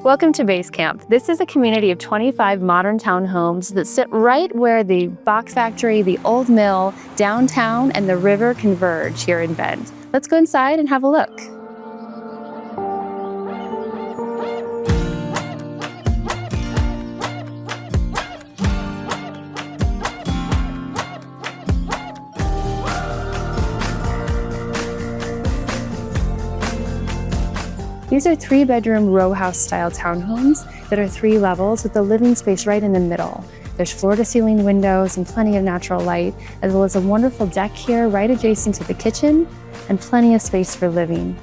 Welcome to Basecamp. This is a community of 25 modern townhomes that sit right where the box factory, the old mill, downtown, and the river converge here in Bend. Let's go inside and have a look. These are 3-bedroom row house style townhomes that are 3 levels with the living space right in the middle. There's floor-to-ceiling windows and plenty of natural light, as well as a wonderful deck here right adjacent to the kitchen and plenty of space for living.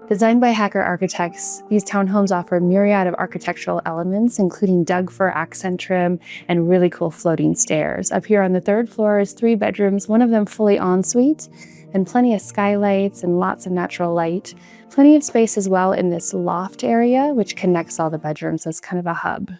Designed by Hacker architects, these townhomes offer a myriad of architectural elements, including dug-fir accent trim and really cool floating stairs. Up here on the 3rd floor is 3 bedrooms, one of them fully ensuite, and plenty of skylights and lots of natural light. Plenty of space as well in this loft area, which connects all the bedrooms as kind of a hub.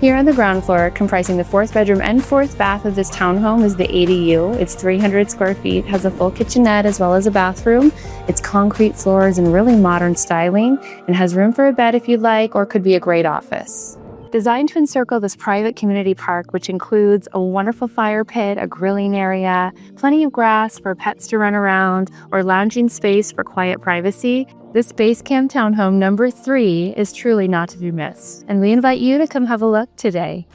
Here on the ground floor, comprising the 4th bedroom and 4th bath of this townhome, is the ADU. It's 300 square feet, has a full kitchenette as well as a bathroom. It's concrete floors and really modern styling, and has room for a bed if you'd like, or could be a great office. Designed to encircle this private community park, which includes a wonderful fire pit, a grilling area, plenty of grass for pets to run around, or lounging space for quiet privacy, this Basecamp townhome number 3 is truly not to be missed, and we invite you to come have a look today.